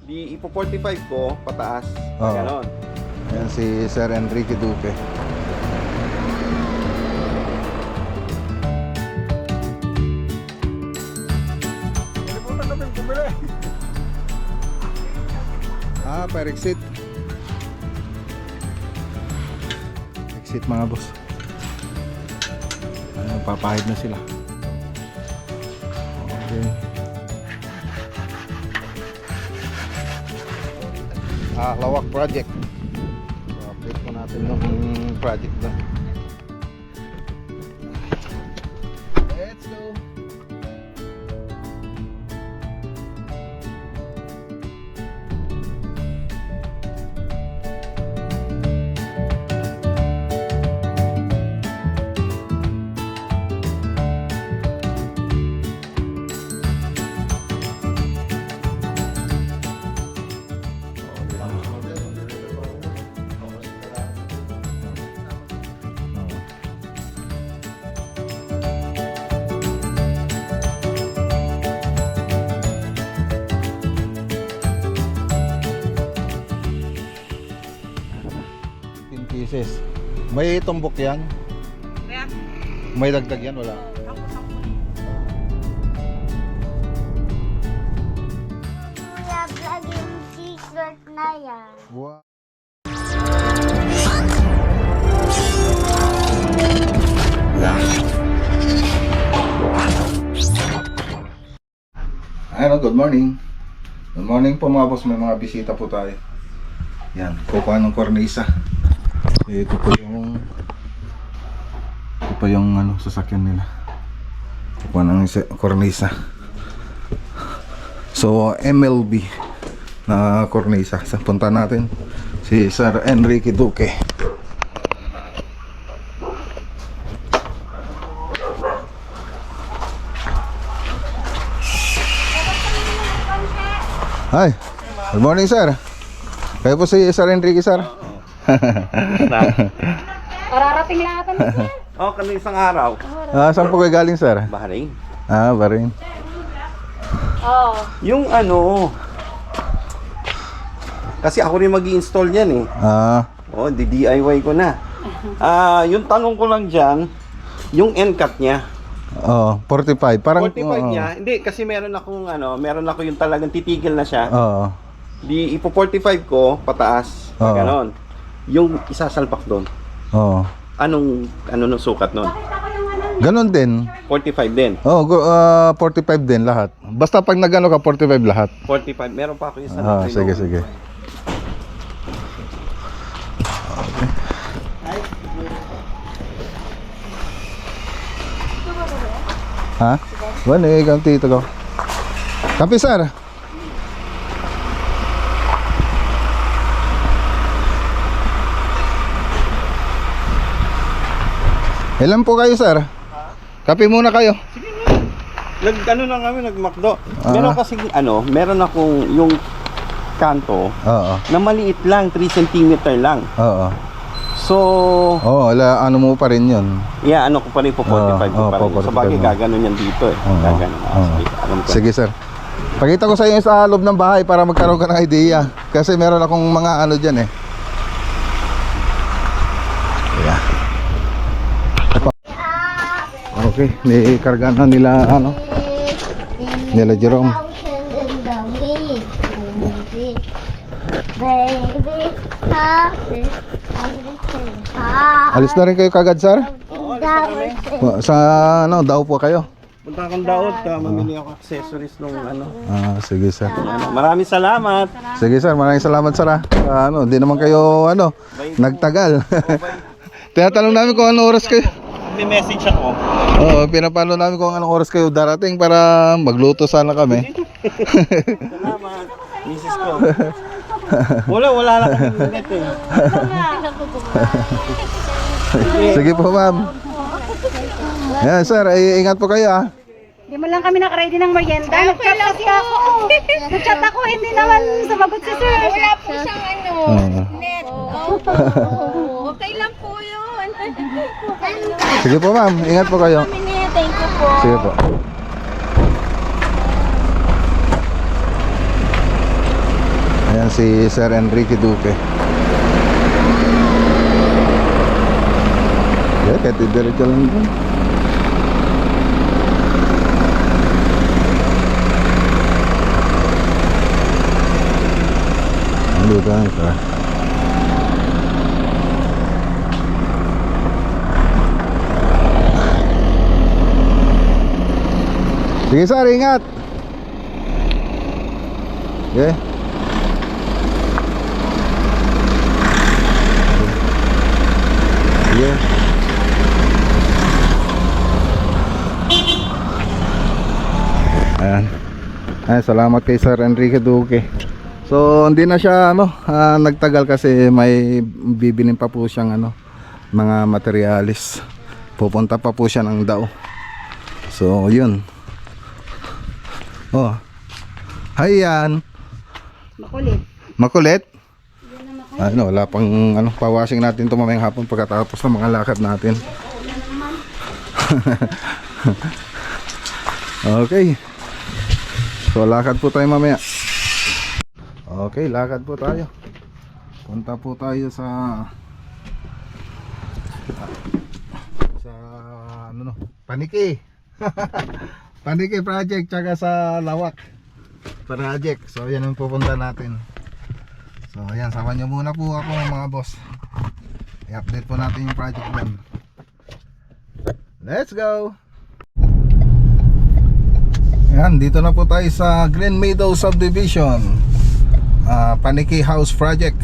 Di ipo 45 ko, pataas. Oo. Ganon. Ayan si Sir Enrique Duque. Per exit. Exit mga boss. Ayan, papahid na sila. Okay. Lawak project. So, update po natin yung project doon. Let's go. Pieces. May tumbok yan? Kaya, May dagdag yan? Wala? Kuya, vlog yung t-shirt na yan. Wow. Ayun, good morning. Good morning po mga boss, may mga bisita po tayo. Yan, kukuha ng cornisa. Ito po yung ano, sasakyan nila. Kukuha ng cornisa. So, MLB na cornisa. Sa punta natin si Sir Enrique Duque. Hi. Good morning, sir. Kayo po si Sir Enrique, sir. kararating lang ata na siya. Oh, kanina isang araw. Saan po kayo galing, sir? Bahrain. Bahrain. Oo. Yung ano, kasi ako rin mag-i-install yan eh. Oh, DIY ko na. Yung tanong ko lang dyan, yung end cut niya. 45. Parang 45 niya. Hindi, kasi meron ako yung talagang titigil na siya. Di ipo 45 ko, pataas. Ganon. Yung isasalpak doon. Anong sukat nun? Ganon din. 45 din. 45 din lahat. Basta pag nagano ka 45 lahat. 45. Meron pa ako yung Sige, sige. Okay. Bueno, ganito ko. Kapi, sir. Ilan po kayo, sir? Kape muna kayo. Nag-McDo. Meron kasi meron akong yung kanto na maliit lang, 3 cm lang. So, ano mo pa rin 'yon. Yeah, ko pa rin po 45 ko pa rin. Sa bagay gaganon yan dito eh. Sige, sir. Pakita ko sa inyo sa loob ng bahay para magkaroon ka ng idea. Kasi meron akong mga diyan eh. Yeah. Okay, nikarga na nila nila Jerome. Alis na rin kayo kagad, sir? Sa daw po kayo? Punta akong Daod, mamili ako accessories nung sige, sir. Maraming salamat. Sige, sir, maraming salamat, sir. Di naman kayo nagtagal. Tinatanong namin kung anong oras kayo. May message ako. Pinapano namin kung anong oras kayo darating para magluto sana kami. Salamat, misis ko. Wala lang kami minute eh. Sige po, ma'am. Yan, sir, ingat po kayo Hindi mo lang kami nakaready ng merienda. Nag-chat kasi ako. Nag-chat ako, hindi naman sumagot si sir. Wala po siyang net. Okay lang po yun. Sige po, ma'am, ingat po kayo. Thank you po. Sige po. Yan si Sir Enrique Duque. Yeah, kahit diretso lang dun. Dito na ito. Sige sir, ingat. Okay. Sige. Ayan. Ay, salamat kay Sir Enrique Duque. So hindi na siya nagtagal kasi may bibilin pa po siyang mga materialis. Pupunta pa po siya ng Dao. So yun. Oh. Hayan. Makulit. Makulit? Wala pang pawashing natin ito mamayang hapon pagkatapos ng mga lakad natin. Okay. So lakad po tayo mamaya. Okay, lakad po tayo. Punta po tayo sa Paniki. Paniki project tsaka sa Lawak project. So yan ang pupunta natin. So ayan, sama nyo muna po ako mga boss. I-update po natin yung project dyan. Let's go. Ayan, dito na po tayo sa Green Meadow Subdivision. Paniki House Project,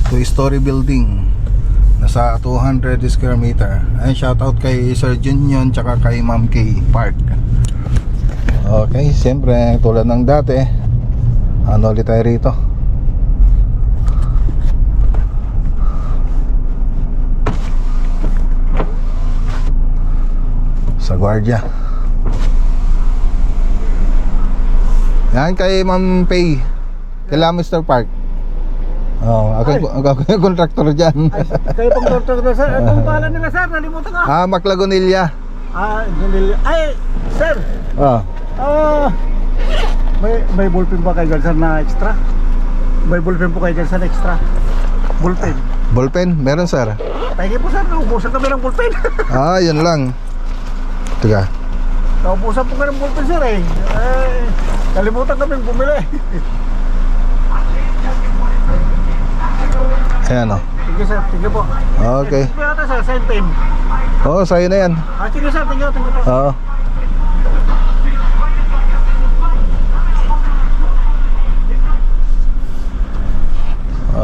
2-story building, nasa 200 square meter. Ayun, shoutout kay Sir Junion tsaka kay Ma'am K Park. Okay, siyempre tulad ng dati, ulit tayo rito. Sa gwardiya. Yan kay Ma'am Pay. Kila Mr. Park. Ako yung contractor dyan. Kayo pong contractor sir. Anong pangalan nila sir? Nalimutan ko. Maclagonilla. Ganil. Ay, sir. May ballpen ba kayo dyan sir na extra? May ballpen po kayo dyan sir na extra? Ballpen. Ballpen? Meron sir. Pahingin po sir, naubusan kami ng ballpen. Yun lang. Teka. Naubusan po kami ng ballpen sir eh. Kalimutan kami bumili. Ayan Sige sir, sige po. Okay. Sige ata sir, same time. Sa'yo na yan. Sige sir, tingin po. Oo.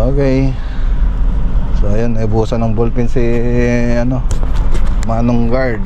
Okay. So ayan, ibusan ng ballpen si Manong Guard.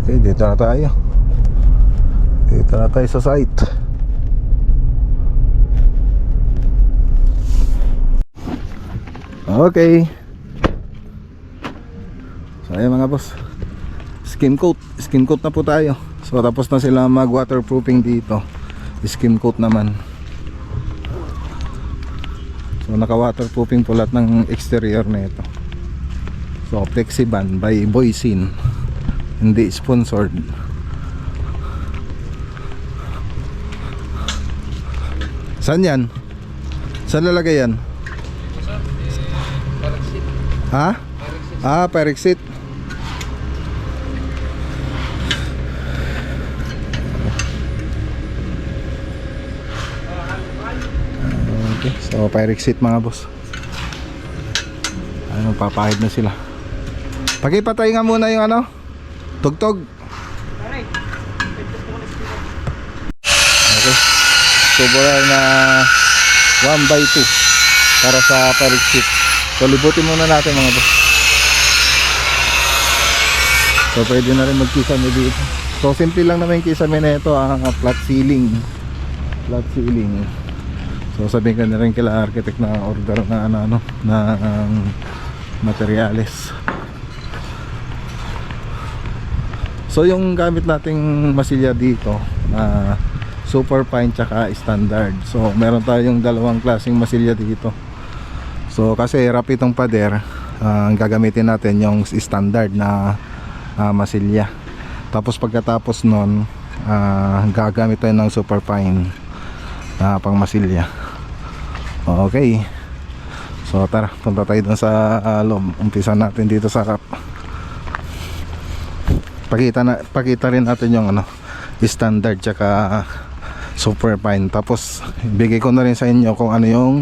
Okay, dito na tayo. Dito na tayo sa site. Okay. So ayan mga boss, skim coat na po tayo. So tapos na sila mag waterproofing dito. Skim coat naman. So naka waterproofing po lahat ng exterior na ito. So Flexiban by Boysin. Hindi sponsored. Saan yan? Saan lalagay yan? Ha? Perexit. Okay, so Perexit mga boss. Papahid na sila. Pakipatay nga muna yung tugtog. Okay. Tubular na 1/2 para sa Perexit. So libutin muna natin mga boss. So pwede na rin magkisame dito. So simple lang naman yung kisame na ito, flat ceiling. So sabihin ka na rin kila architect na order na na materyales. So yung gamit nating masilya dito, super fine tsaka standard. So meron tayong dalawang klaseng masilya dito. So kasi hirap itong pader, ang gagamitin natin yung standard na masilya. Tapos pagkatapos nun, gagamit tayo ng super fine na pang masilya. Okay. So tara, punta tayo dun sa loob. Umpisa natin dito sa harap. Pakita rin natin yung standard tsaka super fine. Tapos bigay ko na rin sa inyo kung ano yung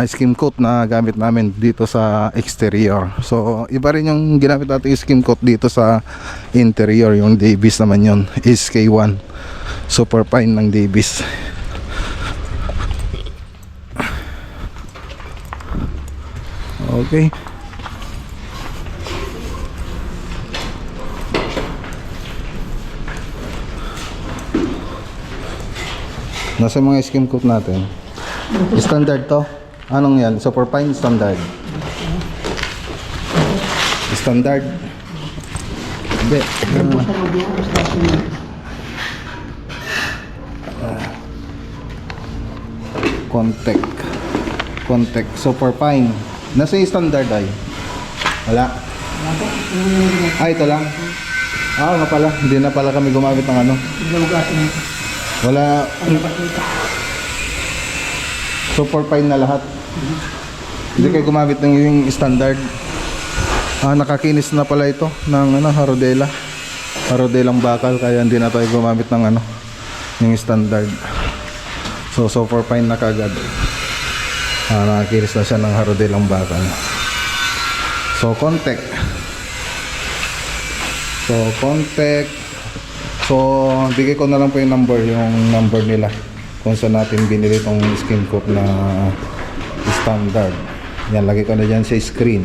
skim coat na gamit namin dito sa exterior. So iba rin yung ginamit natin skim coat dito sa interior. Yung Davis naman yun, SK1 super fine ng Davis. Okay. Nasa mga skim coat natin. Standard to. Anong yan? Super fine standard. Standard. Hindi. Contact. Super fine. Nasa yung standard ay? Wala. Ito lang. Nga pala. Hindi na pala kami gumamit ng Wala. Super fine na lahat. Hindi kayo gumamit ng yung standard. Nakakinis na pala ito ng Harodelang bakal, kaya hindi na tayo gumamit ng yung standard. So super fine na kagad. Nakakinis na siya ng Harodelang bakal. So contact. So bigay ko na lang po yung number nila kung saan natin binili itong skim coat na standard. Yan, lagay ko na dyan sa screen.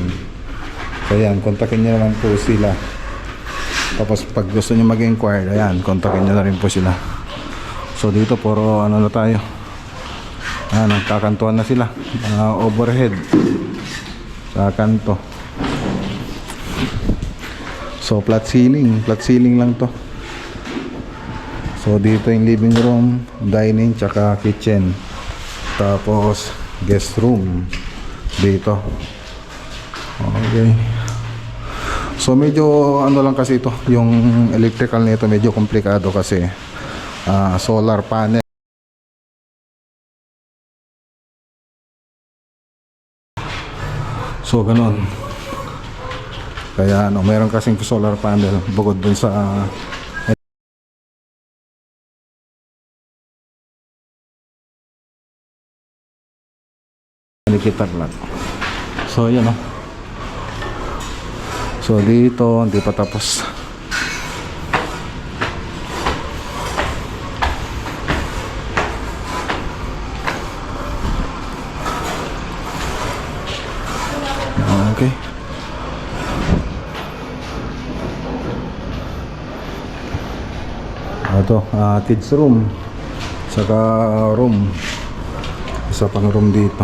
So yan, kontakin nyo naman po sila. Tapos pag gusto nyo mag-inquire, ayan, kontakin nyo na rin po sila. So dito puro na tayo. Nagkakantuan na sila. Overhead sa kanto. So flat ceiling lang to. So dito yung living room, dining, tsaka kitchen. Tapos guest room dito. Okay. So medyo lang kasi ito, yung electrical nito medyo komplikado kasi solar panel. So ganon. Kaya meron kasing solar panel bukod dun sa kitar lang. So yan So dito hindi pa tapos. Okay. Ito, kids room. Saka room. Isa pang room dito.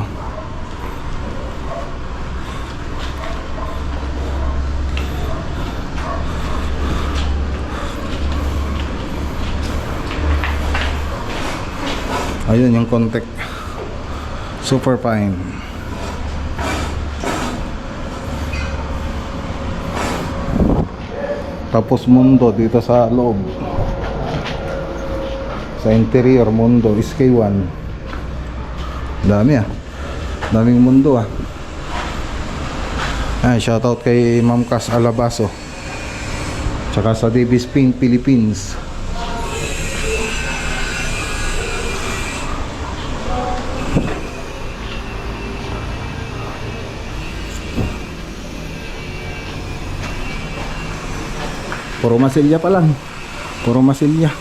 Ayun yung contact. Super fine. Tapos mundo dito sa loob. Sa interior mundo SK1. Dami daming mundo shoutout kay Ma'am Cas Alabaso. Tsaka sa Davis Paint Philippines. Puro masilya pa lang. Puro masilya.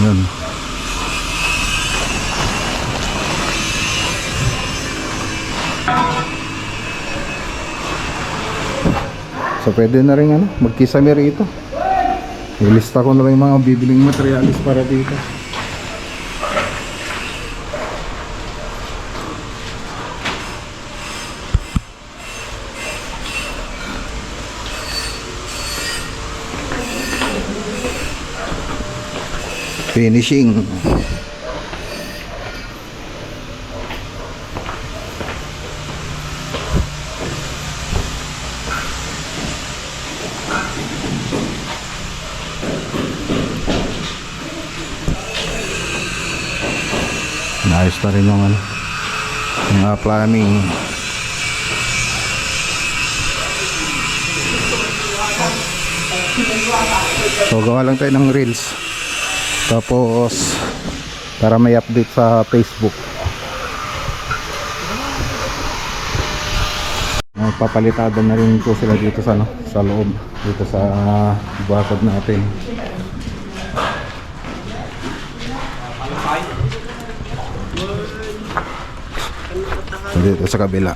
Ayan. So pwede na rin magkisame rito. Ilista ko na lang yung mga bibiling materialis para dito. Finishing. Naayos na rin yung plumbing. So gawa lang tayo ng reels, tapos para may update sa Facebook. Papalitada na rin po sila dito sa sa loob, dito sa bakod natin. Dito sa kabila.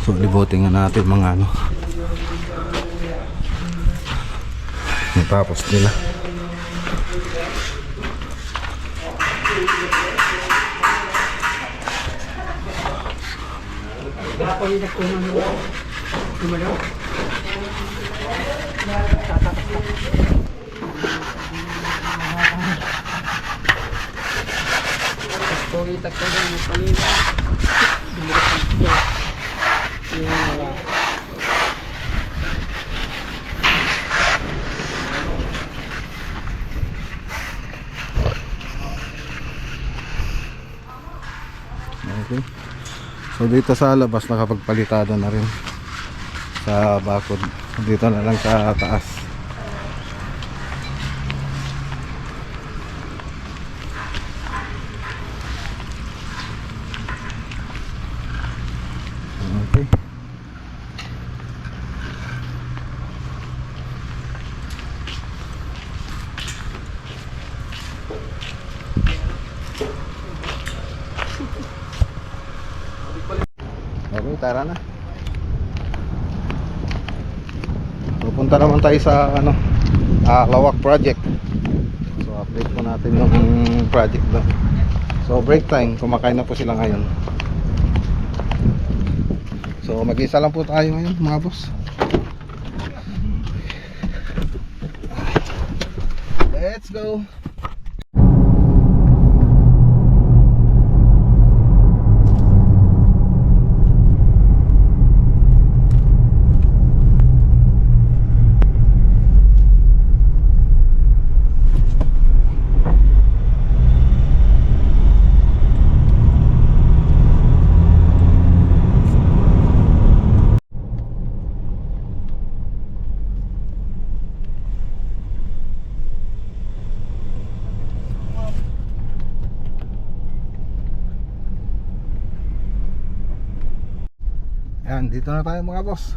So libutin nga natin mga natapos nila. Okay. So dito sa labas nakapagpalitada na rin sa bakod. Dito na lang sa taas. Okay. Okay, tara na. Pupunta naman tayo sa Lawak project. So update po natin yung project doon. So break time, kumakain na po sila ngayon. So mag-isa lang po tayo ngayon mga boss. Let's go. Yan, dito na tayo mga boss.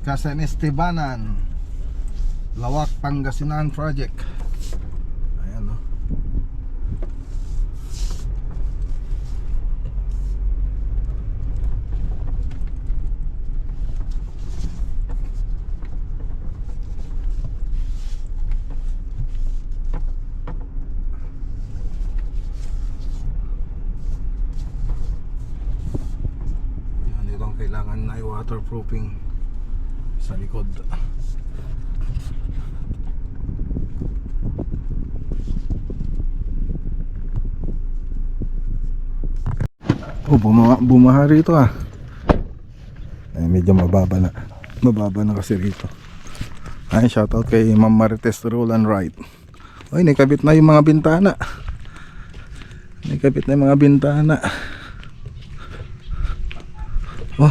Casa Estebanan, Lawak, Pangasinan project. Ayan o. Kailangan na waterproofing sa likod. Oh, bumaha rito medyo mababa na kasi rito. Ay, shoutout kay Ma'am Marites Roland Wright. Oy, nakabit na yung mga bintana. Oh,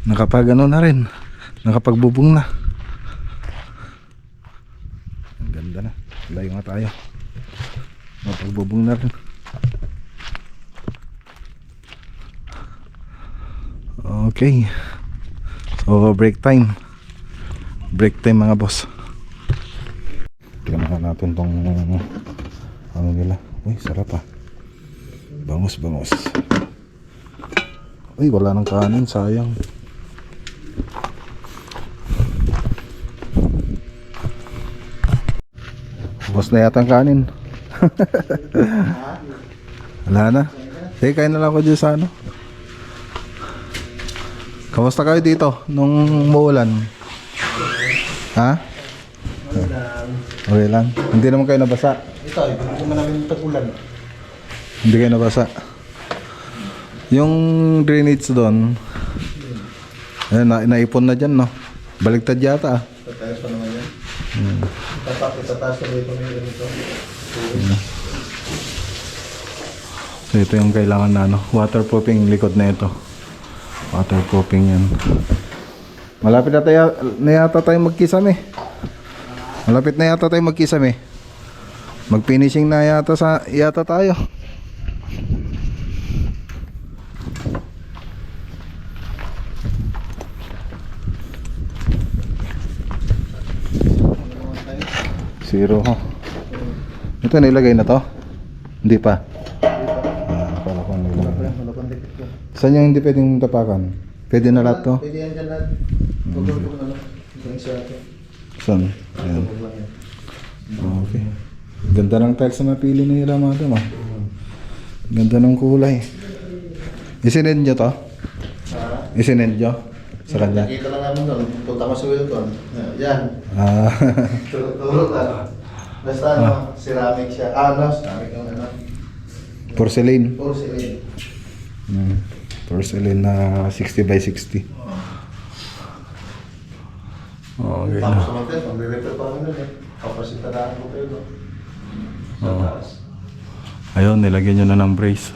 nakapagano na rin, nakapagbubong na. Ang ganda na. Layo nga tayo. Nakapagbubong na rin. Okay. So break time mga boss. Tingnan natin tong ano nila. Uy, sarap ah. Bangus. Uy, wala nang kanin, sayang. Ubos na yata ang kanin. Wala na. Sige, kain na lang ako dyan sa ano. Kamusta kayo dito nung muulan? Ha? Okay lang. Hindi naman kayo nabasa. Ito, hindi naman namin tag-ulan. Hindi kayo nabasa. Yung drainage doon, ayun, naipon na dyan, no? Baligtad yata, ah. Tatayos pa naman yan. Itataas na ito may ito. So ito yung kailangan na, ano, waterproofing likod na ito. Waterproofing yan. Malapit na yata tayo magkisame. Malapit na yata tayo magkisame. Mag-finishing na yata tayo. Zero, ho. Ito nilagay na to? Hindi pa. Akala ko nilagay. Saan yung hindi pwedeng tapakan? Pwede na lahat to? Pwede yan dyan lahat. Huwag ko ano. Yung siya ito. Saan? Ayan. Okay. Ganda ng tiles na napili nila, madam, ah. Ganda ng kulay. Isinend nyo to? Isinend nyo? Sa kanya? Nakita lang namin doon. Punta ko sa Wilcon. Yan. Ah. Tulog ka. Basta ano, ceramic siya. Ano, ceramic yung ano. Porcelain. Porcelain. Porcelain na 60 by 60. Okay na. Tapos naman tayo, magre-repair pa kami doon eh. Kapasitadaan ko kayo doon. Sa taas. Ayun, nilagyan nyo na ng brace.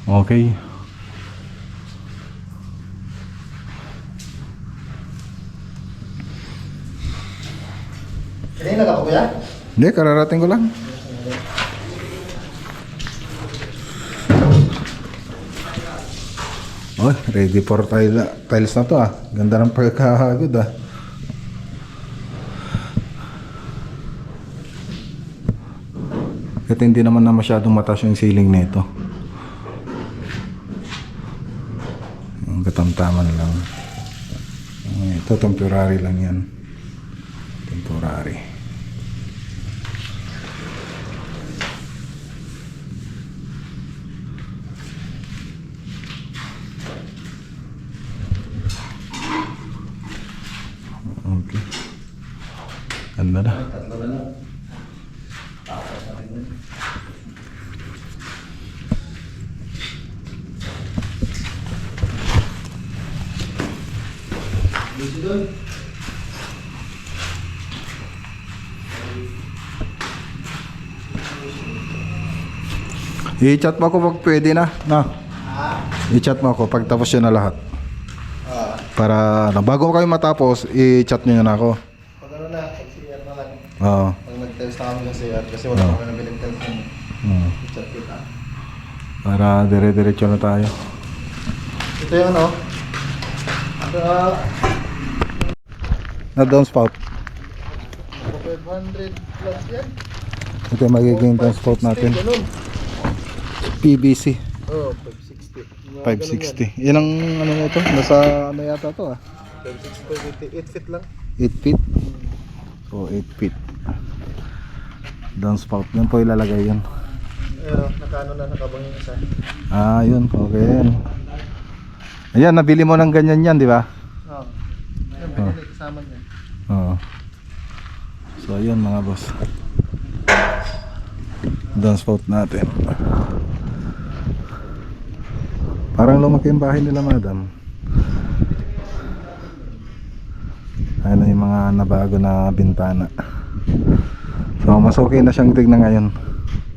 Okay. Kanina ka pa kuya? Hindi, kararating ko lang. Oh, ready for tiles na to, ah. Ganda ng pagkakagod, ah. Kasi hindi naman na masyadong mataas yung ceiling nito. Yung katamtaman lang. Ito temporary lang yan. Temporary. Okay. Ganda na. Tatlo na lang. Busy doon. I-chat mo ako pag pwede na. I-chat mo ako pag tapos yun na lahat. Para ano, bago kayo matapos, i-chat nyo na ako. Pag ano na, pag CR na lang. Oo. Pag nag-test na kami ng CR kasi wala kami na binig-test mo. I-chat kita. Para dire-diretso na tayo. Ito yung ano? Na downspout. 500 plus yan. Ito yung magiging downspout natin. Ganun. PVC. Oh, 560. 560. Yan ang ano na ito. Nasa ano yata to, ah. 560, 8 feet lang. 8 feet. So 8 feet. Downspout. Yan po ilalagay yun. Ayun, nakaano na, nakabang yung isa. Ah, yun. Okay yan. Ayan, nabili mo ng ganyan yan, di ba? Oo. Ayun, pinili kasama niya. Oo. So ayun mga boss. Downspout natin. Parang lumaki yung bahay nila, madam. Ano yung mga nabago na bintana. So mas okay na siyang tignan ngayon.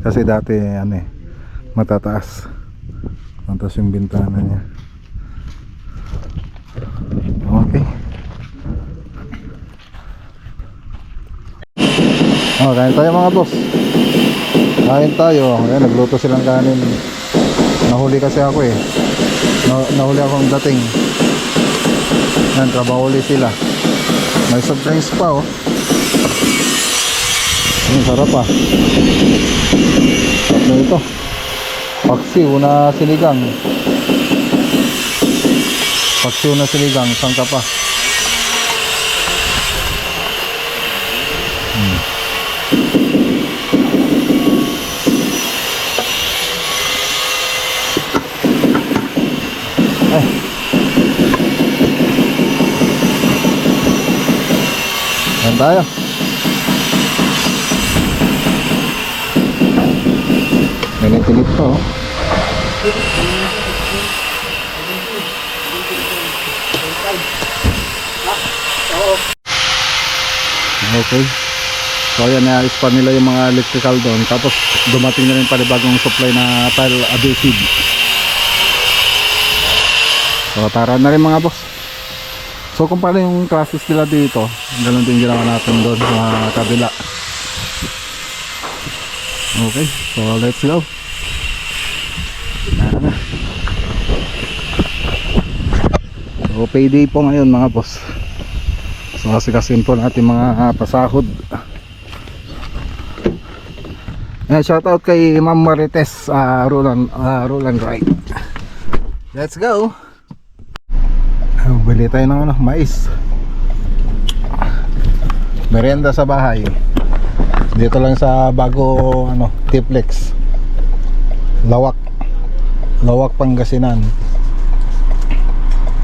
Kasi dati ano eh, matataas. Mataas yung bintana niya. Okay. Oh, kain tayo mga boss. Kain tayo. Ayan, nagluto silang kanin. Nahuli kasi ako eh. Nahuli akong dating. Ayan, trabaho ulit sila. May soft drinks pa oh. Sarap ah. Sarap na ito. Paksiw na sinigang. Paksiw na sinigang, sangka pa. Ay. Yan tayo. Ganit-ganit pa oh. Okay. So ayan, naayos pa nila yung mga electrical doon. Tapos dumating na rin panibagong supply na tile adhesive. So tara na rin mga boss. So kung paano yung classes nila dito, ganun din ginawa natin doon sa kabila. Okay, so let's go. Tara na. So payday po ngayon mga boss. So kasikasin po natin mga pasahod. Shoutout kay Ma'am Marites Roland Wright. Let's go. Bili tayo ng mais. Merienda sa bahay. Dito lang sa bago Tiplex. Lawak Pangasinan.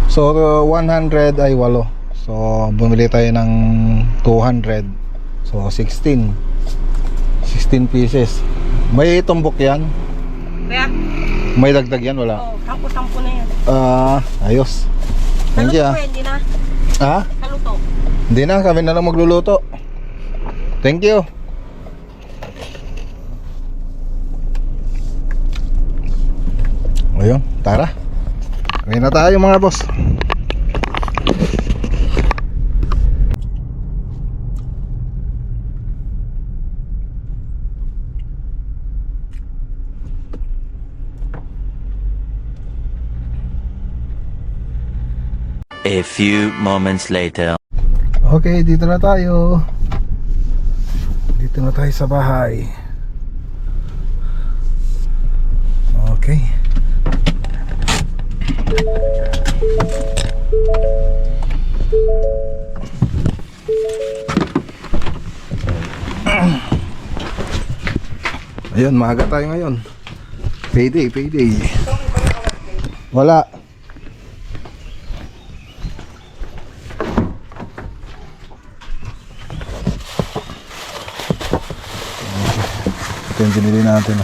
So 100 ay 8. So bumili tayo ng 200. So 16 pieces. May tumbok yan? Kaya? May dagdag yan? Wala? Oo, sampu na yan. Ayos. Thank you. Hindi na. Ha? Kaluto. Hindi na, kami na lang magluluto. Thank you. Ayun, tara. Kaya na tayo mga boss. A few moments later. Okay, dito na tayo. Dito na tayo sa bahay. Okay. Ayun, maaga tayo ngayon. Payday. Wala. Ito yung binili natin.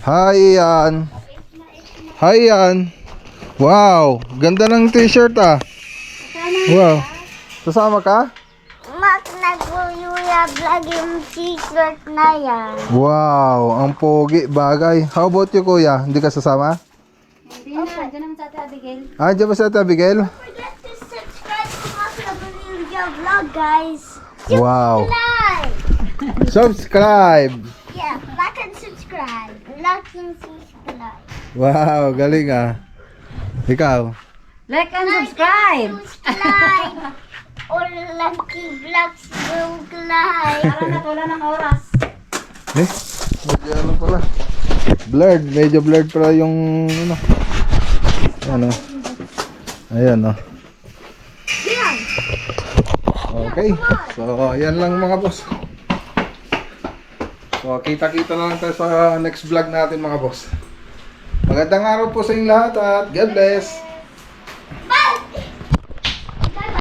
Hi Ian. Hi Ian. Wow, ganda ng t-shirt ah. Wow. Sasama ka? Mak, nag-Yuya vlog yung t-shirt na yan. Wow, ang pogi bagay. How about you kuya? Hindi ka sasama? Hindi na, dyan naman sa Ate Abigail. Ah, dyan ba sa Ate Abigail? Don't forget to subscribe to Mak, nag-Yuya vlog, guys. Wow. Like. Subscribe. Yeah, like and subscribe. Like and subscribe. Wow, galing ah. Ikaw? Like and subscribe! Subscribe. Or Lucky Vlogs vlog like. Para natula ng oras. Medyo ano pala. Blurred, medyo blurred pala yung ano. Ayan oh. Okay. So, yan lang mga boss. So, kita-kita na lang tayo sa next vlog natin mga boss. Magandang araw po sa inyong lahat at God bless.